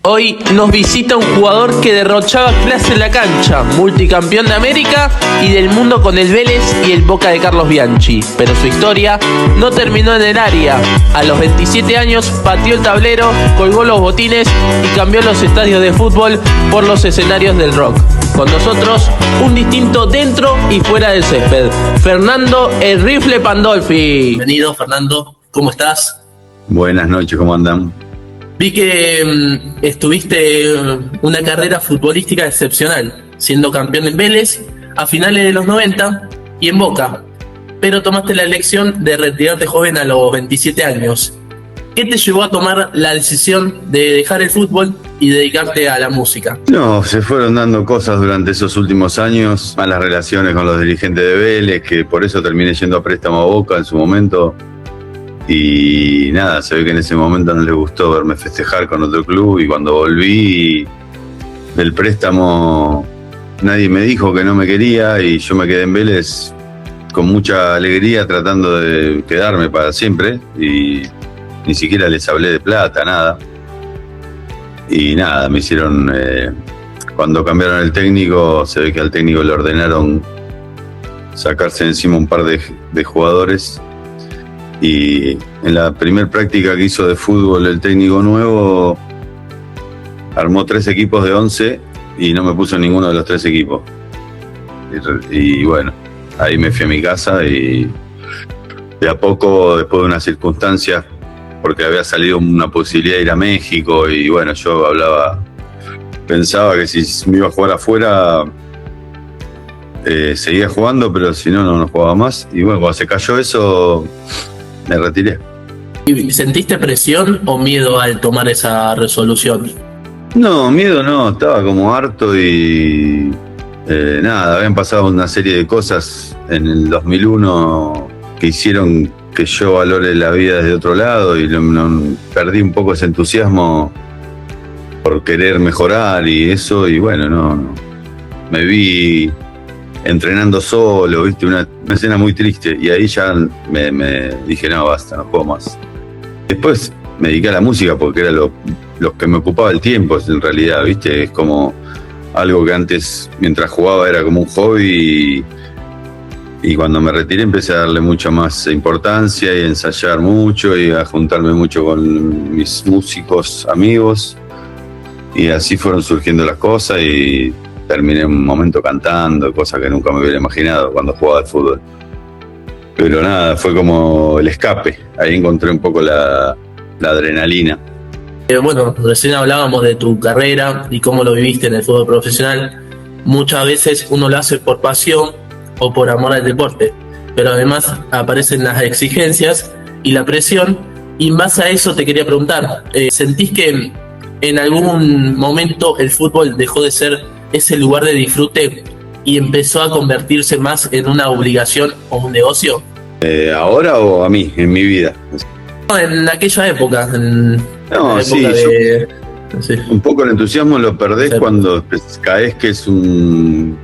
Hoy nos visita un jugador que derrochaba clase en la cancha, multicampeón de América y del mundo con el Vélez y el Boca de Carlos Bianchi. Pero su historia no terminó en el área. A los 27 años pateó el tablero, colgó los botines y cambió los estadios de fútbol por los escenarios del rock. Con nosotros, un distinto dentro y fuera del césped, Fernando El Rifle Pandolfi. Bienvenido, Fernando. ¿Cómo estás? Buenas noches, ¿cómo andan? Vi que estuviste una carrera futbolística excepcional, siendo campeón en Vélez a finales de los 90 y en Boca, pero tomaste la elección de retirarte joven a los 27 años. ¿Qué te llevó a tomar la decisión de dejar el fútbol y dedicarte a la música? No, se fueron dando cosas durante esos últimos años, malas relaciones con los dirigentes de Vélez, que por eso terminé yendo a préstamo a Boca en su momento. Y nada, se ve que en ese momento no les gustó verme festejar con otro club, y cuando volví del préstamo nadie me dijo que no me quería y yo me quedé en Vélez con mucha alegría tratando de quedarme para siempre, y ni siquiera les hablé de plata, nada. Y nada, me hicieron, cuando cambiaron el técnico, se ve que al técnico le ordenaron sacarse de encima un par de jugadores. Y en la primer práctica que hizo de fútbol el técnico nuevo, armó 3 equipos de 11 y no me puso en ninguno de los 3 equipos. Y bueno, ahí me fui a mi casa y de a poco, después de unas circunstancias, porque había salido una posibilidad de ir a México, y bueno, yo pensaba que si me iba a jugar afuera, seguía jugando, pero si no, no jugaba más. Y bueno, cuando se cayó eso, me retiré. ¿Y sentiste presión o miedo al tomar esa resolución? No, miedo no, estaba como harto y nada, habían pasado una serie de cosas en el 2001 que hicieron que yo valore la vida desde otro lado, y perdí un poco ese entusiasmo por querer mejorar y eso, y bueno, no me vi entrenando solo, viste, una escena muy triste, y ahí ya me dije, no, basta, no juego más. Después me dediqué a la música porque era lo que me ocupaba el tiempo, en realidad, viste, es como algo que antes, mientras jugaba, era como un hobby, y cuando me retiré empecé a darle mucha más importancia y a ensayar mucho y a juntarme mucho con mis músicos amigos, y así fueron surgiendo las cosas, y terminé un momento cantando, cosa que nunca me hubiera imaginado cuando jugaba al fútbol. Pero nada, fue como el escape. Ahí encontré un poco la adrenalina. Bueno, recién hablábamos de tu carrera y cómo lo viviste en el fútbol profesional. Muchas veces uno lo hace por pasión o por amor al deporte, pero además aparecen las exigencias y la presión, y en base a eso te quería preguntar, ¿sentís que en algún momento el fútbol dejó de ser ese lugar de disfrute y empezó a convertirse más en una obligación o un negocio? ¿Ahora o a mí, en mi vida? No, en aquella época. Sí. Un poco el entusiasmo lo perdés cuando caes que es un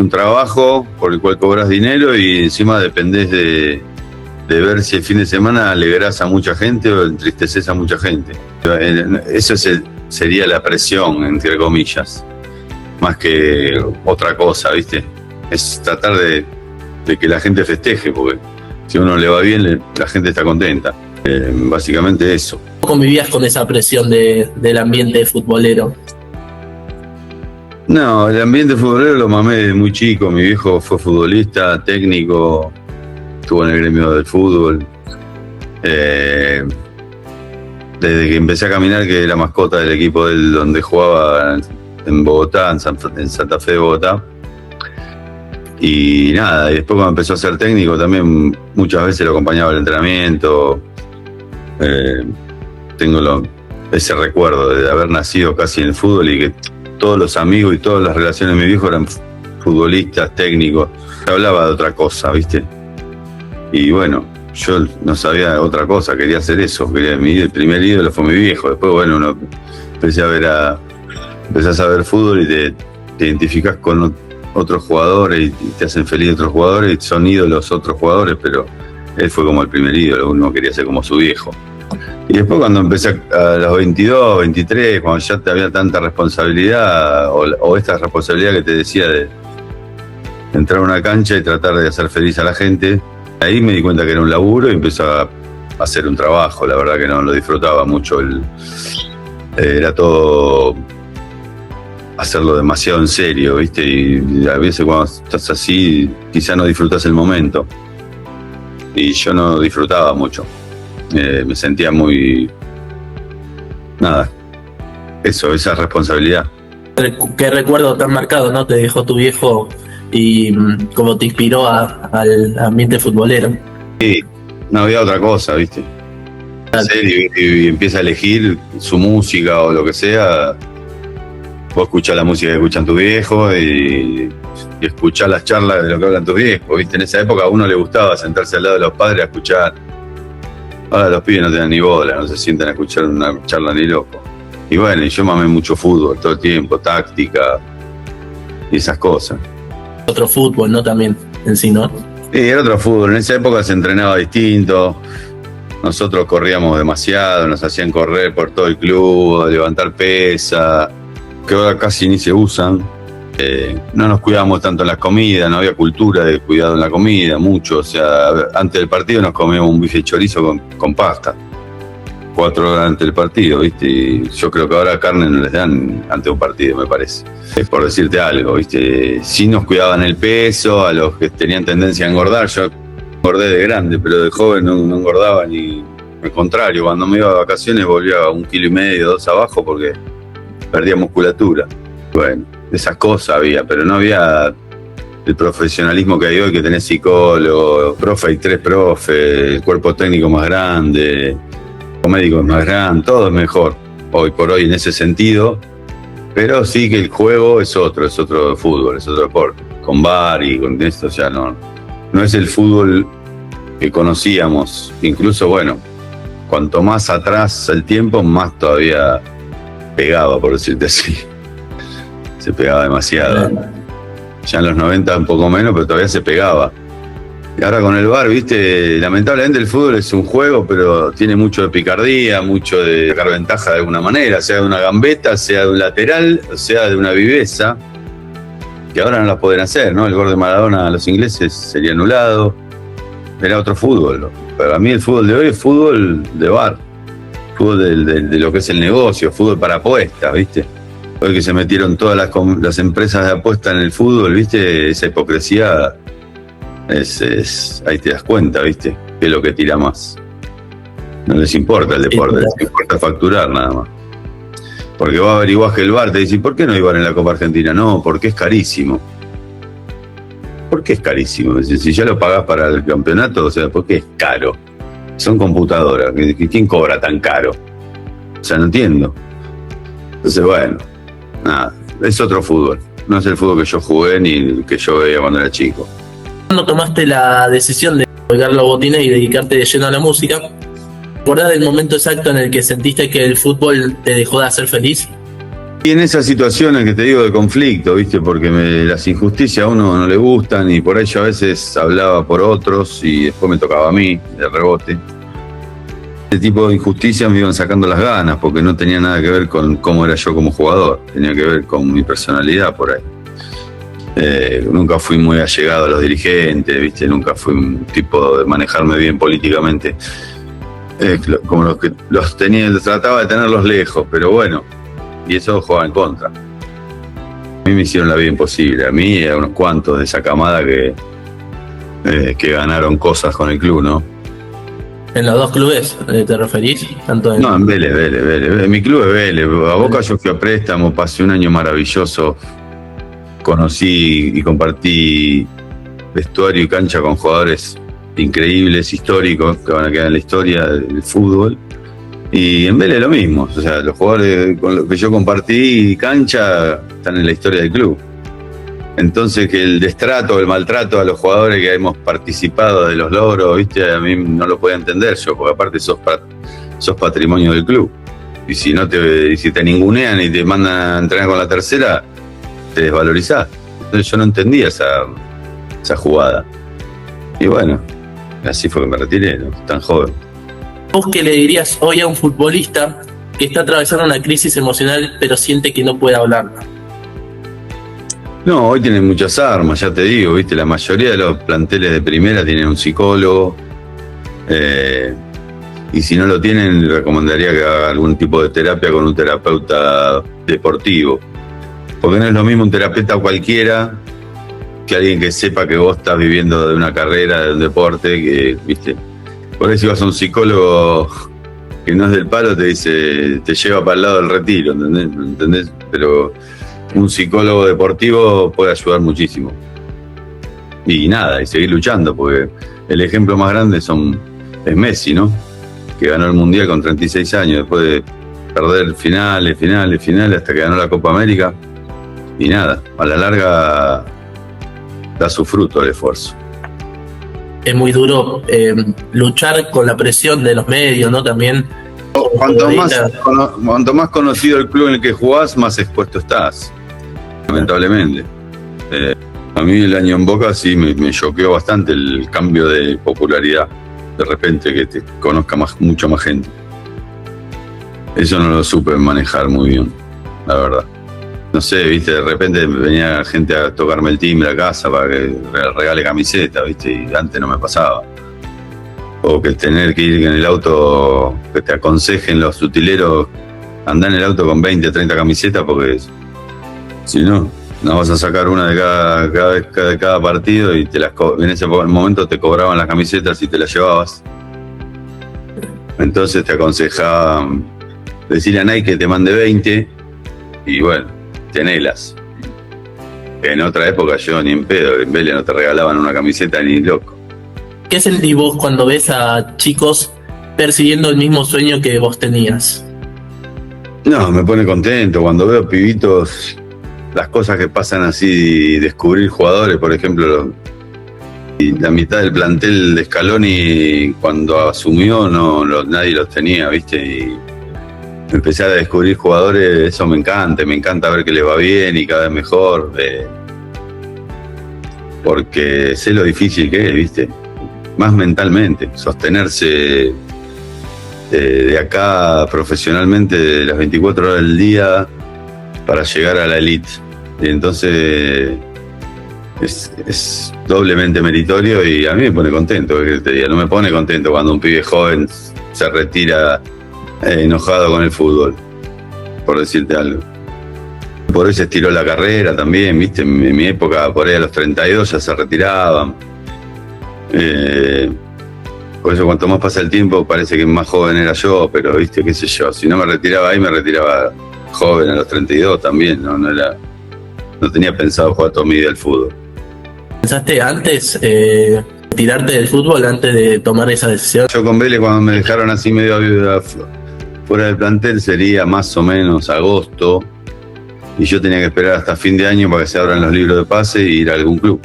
trabajo por el cual cobras dinero, y encima dependés de ver si el fin de semana alegrás a mucha gente o entristeces a mucha gente. Eso sería la presión, entre comillas, más que otra cosa, ¿viste? Es tratar de que la gente festeje, porque si a uno le va bien, la gente está contenta. Básicamente eso. ¿Cómo convivías con esa presión del ambiente futbolero? No, el ambiente futbolero lo mamé desde muy chico. Mi viejo fue futbolista, técnico, estuvo en el gremio del fútbol. Desde que empecé a caminar, que era mascota del equipo donde jugaba en Bogotá, en Santa Fe de Bogotá. Y nada, y después cuando empezó a ser técnico también muchas veces lo acompañaba al entrenamiento. Tengo ese recuerdo de haber nacido casi en el fútbol, y que todos los amigos y todas las relaciones de mi viejo eran futbolistas, técnicos. Hablaba de otra cosa, ¿viste? Y bueno, yo no sabía otra cosa, quería hacer eso. El primer ídolo fue mi viejo. Después, bueno, empezás a ver fútbol y te identificás con otros jugadores y te hacen feliz otros jugadores, y son ídolos otros jugadores, pero él fue como el primer ídolo, uno quería ser como su viejo. Y después cuando empecé a los 22, 23, cuando ya te había tanta responsabilidad, o esta responsabilidad que te decía de entrar a una cancha y tratar de hacer feliz a la gente, ahí me di cuenta que era un laburo y empecé a hacer un trabajo. La verdad que no lo disfrutaba mucho. Era todo hacerlo demasiado en serio, ¿viste? Y a veces cuando estás así, quizá no disfrutas el momento. Y yo no disfrutaba mucho. Me sentía muy... Nada. Esa responsabilidad. ¿Qué recuerdo tan marcado, no? Te dejó tu viejo y cómo te inspiró al ambiente futbolero. Sí, no había otra cosa, ¿viste? En serio, y empieza a elegir su música o lo que sea. Vos escuchás la música que escuchan tus viejos y escuchás las charlas de lo que hablan tus viejos, ¿viste? En esa época a uno le gustaba sentarse al lado de los padres a escuchar. Ahora los pibes no te dan ni bola, no se sientan a escuchar una charla ni loco. Y bueno, y yo mamé mucho fútbol todo el tiempo, táctica y esas cosas. Otro fútbol, ¿no? También en sí, ¿no? Sí, era otro fútbol. En esa época se entrenaba distinto. Nosotros corríamos demasiado, nos hacían correr por todo el club, levantar pesa, que ahora casi ni se usan. No nos cuidábamos tanto en las comidas, no había cultura de cuidado en la comida, mucho. O sea, antes del partido nos comíamos un bife de chorizo con pasta. 4 horas antes del partido, ¿viste? Y yo creo que ahora carne no les dan antes de un partido, me parece. Por decirte algo, ¿viste? Sí nos cuidaban el peso, a los que tenían tendencia a engordar. Yo engordé de grande, pero de joven no engordaba ni... Al contrario, cuando me iba de vacaciones volvía a 1,5 kg, 2 abajo porque perdía musculatura. Bueno, esas cosas había, pero no había el profesionalismo que hay hoy, que tenés psicólogo, profe y 3 profes, el cuerpo técnico más grande, médicos más grandes, todo es mejor hoy por hoy en ese sentido, pero sí que el juego es otro fútbol, es otro deporte, con VAR y con esto, o sea, no es el fútbol que conocíamos. Incluso, bueno, cuanto más atrás el tiempo, más todavía pegaba, por decirte así. Se pegaba demasiado. Ya en los 90 un poco menos, pero todavía se pegaba. Y ahora con el VAR, viste, lamentablemente el fútbol es un juego, pero tiene mucho de picardía, mucho de sacar ventaja de alguna manera, sea de una gambeta, sea de un lateral, sea de una viveza, que ahora no las pueden hacer, ¿no? El gol de Maradona a los ingleses sería anulado. Era otro fútbol. Para mí el fútbol de hoy es fútbol de VAR, fútbol de lo que es el negocio, fútbol para apuestas, ¿viste? Hoy que se metieron todas las empresas de apuesta en el fútbol, ¿viste? Esa hipocresía, ahí te das cuenta, ¿viste? Que es lo que tira más. No les importa el deporte, les importa facturar nada más. Porque vos averiguás que el VAR te dice, ¿por qué no hay VAR en la Copa Argentina? No, porque es carísimo. ¿Por qué es carísimo? Si ya lo pagás para el campeonato, o sea, ¿por qué es caro? Son computadoras, ¿quién cobra tan caro? O sea, no entiendo. Entonces, bueno, nada, es otro fútbol. No es el fútbol que yo jugué ni el que yo veía cuando era chico. ¿Cuándo tomaste la decisión de colgar los botines y dedicarte de lleno a la música? ¿Te acordás del momento exacto en el que sentiste que el fútbol te dejó de hacer feliz? Y en esas situaciones que te digo de conflicto, ¿viste? Porque las injusticias a uno no le gustan y por ahí yo a veces hablaba por otros y después me tocaba a mí, de rebote. Este tipo de injusticias me iban sacando las ganas porque no tenía nada que ver con cómo era yo como jugador, tenía que ver con mi personalidad por ahí. Nunca fui muy allegado a los dirigentes, ¿viste? Nunca fui un tipo de manejarme bien políticamente. Como los que los trataba de tenerlos lejos, pero bueno, y eso jugaba en contra. A mí me hicieron la vida imposible, a mí y a unos cuantos de esa camada que ganaron cosas con el club, ¿no? ¿En los dos clubes te referís? Tanto No, en Vélez. Mi club es Vélez. A Boca yo fui a préstamo, pasé un año maravilloso. Conocí y compartí vestuario y cancha con jugadores increíbles, históricos, que van a quedar en la historia del fútbol. Y en Vélez lo mismo. O sea, los jugadores con los que yo compartí cancha están en la historia del club. Entonces que el destrato, el maltrato a los jugadores que hemos participado de los logros, ¿viste? A mí no lo podía entender yo, porque aparte sos patrimonio del club. Y si te ningunean y te mandan a entrenar con la tercera, te desvalorizás. Entonces yo no entendía esa jugada. Y bueno, así fue que me retiré, ¿no? Tan joven. ¿Vos qué le dirías hoy a un futbolista que está atravesando una crisis emocional pero siente que no puede hablarla? No, hoy tienen muchas armas, ya te digo, viste, la mayoría de los planteles de primera tienen un psicólogo, y si no lo tienen, recomendaría que haga algún tipo de terapia con un terapeuta deportivo, porque no es lo mismo un terapeuta cualquiera que alguien que sepa que vos estás viviendo de una carrera, de un deporte, que, viste, por ahí si vas a un psicólogo que no es del palo, te dice, te lleva para el lado del retiro, ¿entendés? Pero un psicólogo deportivo puede ayudar muchísimo. Y nada, y seguir luchando, porque el ejemplo más grande es Messi, ¿no? Que ganó el Mundial con 36 años, después de perder finales, hasta que ganó la Copa América. Y nada, a la larga da su fruto el esfuerzo. Es muy duro luchar con la presión de los medios, ¿no? También. Cuanto más conocido el club en el que jugás, más expuesto estás, lamentablemente. A mí el año en Boca sí me choqueó bastante el cambio de popularidad. De repente que te conozca mucho más gente. Eso no lo supe manejar muy bien, la verdad. No sé, viste, de repente venía gente a tocarme el timbre a casa para que regale camiseta, viste, y antes no me pasaba. O que tener que ir en el auto, que te aconsejen los utileros, andar en el auto con 20 o 30 camisetas, porque si no vas a sacar una de cada partido y en ese momento te cobraban las camisetas y te las llevabas. Entonces te aconsejaban decirle a Nike que te mande 20 y bueno, tenelas. En otra época yo ni en pedo, en Vélez no te regalaban una camiseta ni loco. ¿Qué sentís vos cuando ves a chicos persiguiendo el mismo sueño que vos tenías? No, me pone contento cuando veo pibitos, las cosas que pasan así, descubrir jugadores, por ejemplo, y la mitad del plantel de Scaloni cuando asumió nadie los tenía, viste, y empezar a descubrir jugadores, eso me encanta ver que les va bien y cada vez mejor, porque sé lo difícil que es, viste, más mentalmente, sostenerse de acá profesionalmente de las 24 horas del día para llegar a la elite. Y entonces es doblemente meritorio y a mí me pone contento, que te diga, no me pone contento cuando un pibe joven se retira enojado con el fútbol, por decirte algo. Por ahí se estiró la carrera también, viste, en mi época por ahí a los 32 ya se retiraban. Por eso cuanto más pasa el tiempo parece que más joven era yo, pero viste, qué sé yo, si no me retiraba ahí me retiraba joven a los 32 también, no tenía pensado jugar toda mi vida al fútbol. ¿Pensaste antes tirarte del fútbol antes de tomar esa decisión? Yo con Vélez cuando me dejaron así medio fuera del plantel sería más o menos agosto y yo tenía que esperar hasta fin de año para que se abran los libros de pase y ir a algún club.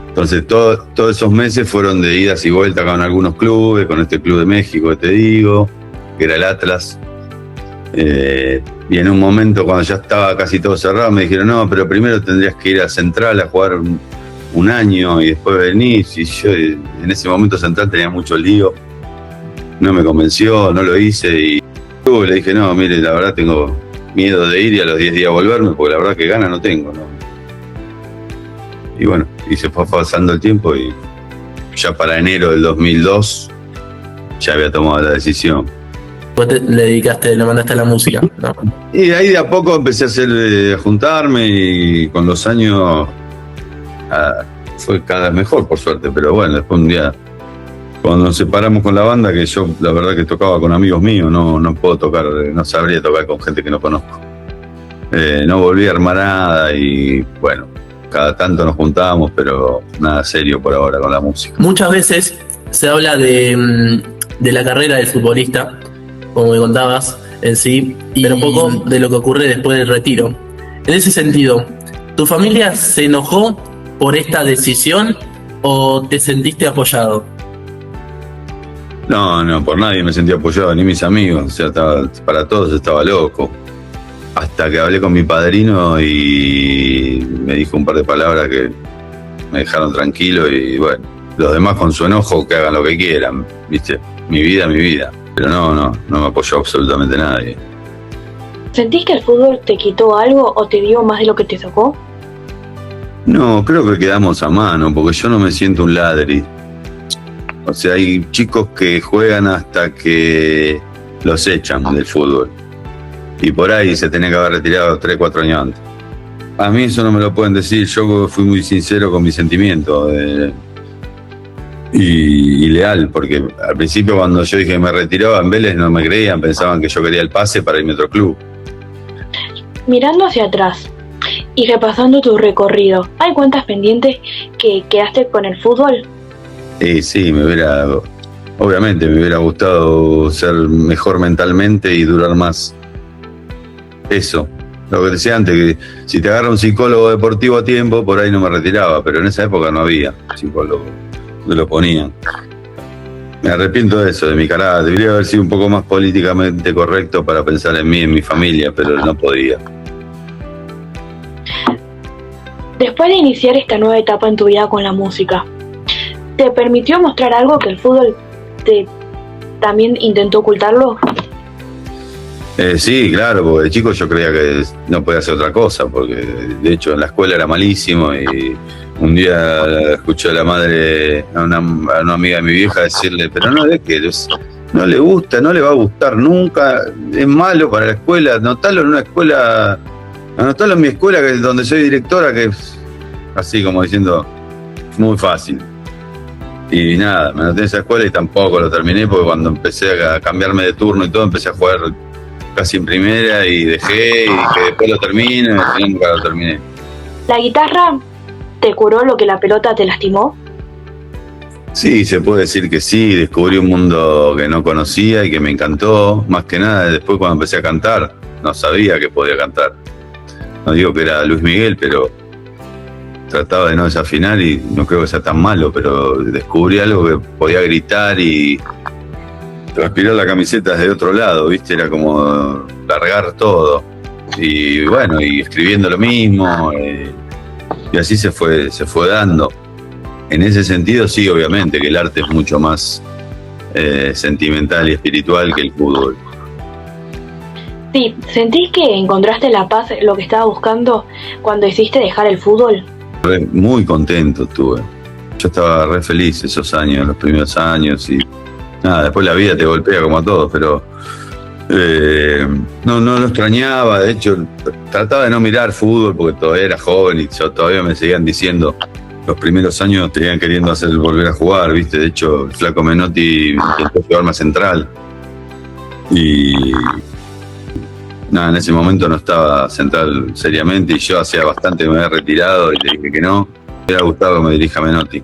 Entonces todos esos meses fueron de idas y vueltas con algunos clubes, con este club de México que te digo, que era el Atlas. Y en un momento cuando ya estaba casi todo cerrado me dijeron, no, pero primero tendrías que ir a Central a jugar un año y después venís. Y yo en ese momento Central tenía mucho lío, no me convenció, no lo hice y le dije, no, mire, la verdad tengo miedo de ir y a los 10 días volverme porque la verdad que gana no tengo, ¿no? Y bueno, y se fue pasando el tiempo y ya para enero del 2002 ya había tomado la decisión. Vos le mandaste a la música, ¿no? Y ahí de a poco empecé a juntarme y con los años fue cada vez mejor, por suerte. Pero bueno, después un día, cuando nos separamos con la banda, que yo la verdad que tocaba con amigos míos, no puedo tocar, no sabría tocar con gente que no conozco. No volví a armar nada y bueno, cada tanto nos juntábamos, pero nada serio por ahora con la música. Muchas veces se habla de la carrera del futbolista, como me contabas en sí, pero poco de lo que ocurre después del retiro. En ese sentido, ¿tu familia se enojó por esta decisión o te sentiste apoyado? No, por nadie me sentí apoyado, ni mis amigos, o sea, para todos estaba loco. Hasta que hablé con mi padrino y me dijo un par de palabras que me dejaron tranquilo y bueno, los demás con su enojo que hagan lo que quieran, ¿viste? mi vida. Pero no me apoyó absolutamente nadie. ¿Sentís que el fútbol te quitó algo o te dio más de lo que te sacó? No, creo que quedamos a mano, porque yo no me siento un ladri. O sea, hay chicos que juegan hasta que los echan del fútbol. Y por ahí se tenía que haber retirado 3, 4 años antes. A mí eso no me lo pueden decir, yo fui muy sincero con mis sentimientos y leal, porque al principio cuando yo dije que me retiraba en Vélez no me creían, pensaban que yo quería el pase para irme a otro club. Mirando hacia atrás y repasando tu recorrido, ¿hay cuentas pendientes que quedaste con el fútbol? Sí, obviamente me hubiera gustado ser mejor mentalmente y durar más. Eso, lo que decía antes, que si te agarra un psicólogo deportivo a tiempo, por ahí no me retiraba, pero en esa época no había psicólogo, me lo ponían. Me arrepiento de eso, de mi carácter. Debería haber sido un poco más políticamente correcto para pensar en mí, en mi familia, pero no podía. Después de iniciar esta nueva etapa en tu vida con la música, ¿te permitió mostrar algo que el fútbol también intentó ocultarlo? Sí, claro, porque de chico yo creía que no podía hacer otra cosa, porque de hecho en la escuela era malísimo y un día escuché a la madre, a una amiga de mi vieja decirle, pero no es que no le gusta, no le va a gustar nunca, es malo para la escuela, anotalo en una escuela, anotalo en mi escuela que es donde soy directora, que es así como diciendo, muy fácil. Y nada, me anoté en esa escuela y tampoco lo terminé, porque cuando empecé a cambiarme de turno y todo, empecé a jugar casi en primera y dejé, y que después lo termine, y al final nunca lo terminé. ¿La guitarra te curó lo que la pelota te lastimó? Sí, se puede decir que sí, descubrí un mundo que no conocía y que me encantó, más que nada después cuando empecé a cantar, no sabía que podía cantar. No digo que era Luis Miguel, pero trataba de no desafinar y no creo que sea tan malo, pero descubrí algo que podía gritar y transpirar la camiseta desde otro lado, ¿viste? Era como largar todo. Y bueno, y escribiendo lo mismo, y así se fue dando. En ese sentido, sí, obviamente, que el arte es mucho más sentimental y espiritual que el fútbol. Sí, ¿sentís que encontraste la paz, lo que estaba buscando cuando decidiste dejar el fútbol? Muy contento estuve. Yo estaba re feliz esos años, los primeros años, y nada, después la vida te golpea como a todos, pero no lo extrañaba. De hecho, trataba de no mirar fútbol porque todavía era joven y todavía me seguían diciendo, los primeros años te iban queriendo hacer volver a jugar, ¿viste? De hecho, el flaco Menotti intentó jugar más central y nada, en ese momento no estaba central seriamente y yo hacía bastante que me había retirado y le dije que no. Me hubiera gustado que me dirija Menotti.